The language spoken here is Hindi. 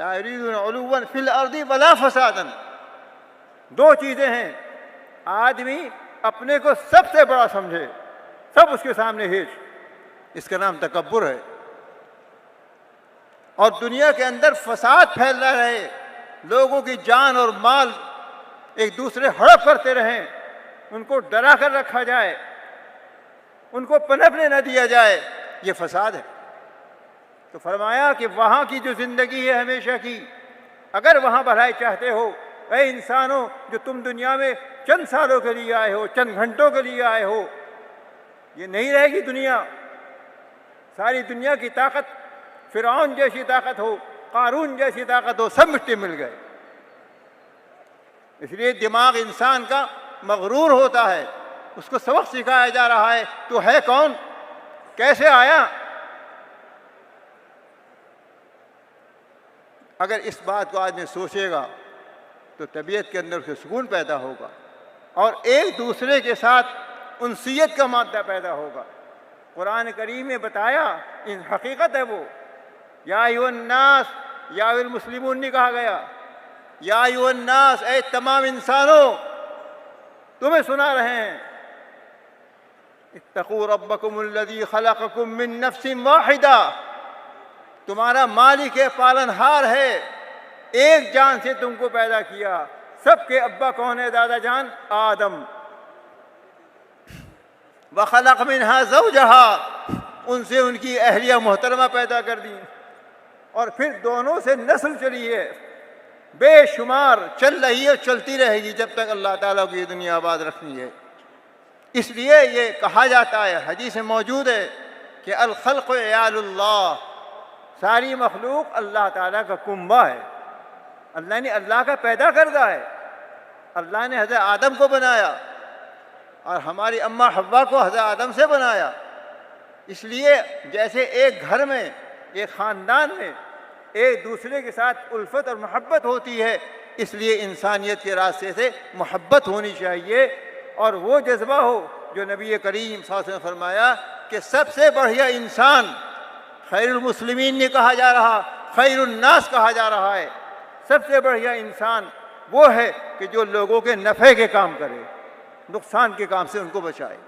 ला युरीदून उलुव्वन फिल अर्दी वला फसादन। दो चीज़ें हैं, आदमी अपने को सबसे बड़ा समझे, सब उसके सामने हेज, इसका नाम तकब्बुर है। और दुनिया के अंदर फसाद फैलता रहे, लोगों की जान और माल एक दूसरे हड़प करते रहें, उनको डरा कर रखा जाए, उनको पनपने न दिया जाए, ये फसाद है। तो फरमाया कि वहाँ की जो ज़िंदगी है हमेशा की, अगर वहाँ भलाई चाहते हो, ऐ इंसानों जो तुम दुनिया में चंद सालों के लिए आए हो, चंद घंटों के लिए आए हो, ये नहीं रहेगी दुनिया। सारी दुनिया की ताकत, फिरौन जैसी ताकत हो, कारून जैसी ताकत हो, सब मिट्टी मिल गए। इसलिए दिमाग इंसान का मगरूर होता है, उसको सबक सिखाया जा रहा है, तो है कौन, कैसे आया। अगर इस बात को आदमी सोचेगा तो तबीयत के अंदर उसे सुकून पैदा होगा और एक दूसरे के साथ उनसियत का मादा पैदा होगा। कुरान करीम में बताया, इन हकीकत है वो, या अय्युहन्नास, या अय्युहल मुस्लिमून नहीं कहा गया, या अय्युहन्नास, ऐ तमाम इंसानों, तुम्हें सुना रहे हैं, इत्तकू रब्बकुमुल्लज़ी खलक़कुम मिन नफ्सिन वाहिदा, तुम्हारा मालिक है, पालनहार है, एक जान से तुमको पैदा किया। सबके अब्बा कौन है, दादा जान? आदम। व खलक़ मिन्हा ज़ौजहा, उनसे उनकी अहलिया मोहतरमा पैदा कर दी, और फिर दोनों से नस्ल चली है, बेशुमार चल रही है, चलती रहेगी जब तक अल्लाह ताला को ये दुनिया आबाद रखनी है। इसलिए ये कहा जाता है, हदीस में मौजूद है कि अल खल्क़ इयालुल्लाह, सारी मखलूक अल्लाह ताला का कुंबा है। अल्लाह ने अल्लाह का पैदा करता है। अल्लाह ने हज़रत आदम को बनाया और हमारी अम्मा हव्वा को हज़रत आदम से बनाया। इसलिए जैसे एक घर में, एक ख़ानदान में एक दूसरे के साथ उल्फत और मोहब्बत होती है, इसलिए इंसानियत के रास्ते से मोहब्बत होनी चाहिए और वो जज्बा हो जो नबी करीम सल्लल्लाहु अलैहि वसल्लम ने फरमाया कि सबसे बढ़िया इंसान, खैरुल मुस्लिमीन ने कहा जा रहा, खैरुन नास कहा जा रहा है, सबसे बढ़िया इंसान वो है कि जो लोगों के नफ़े के काम करे, नुकसान के काम से उनको बचाए।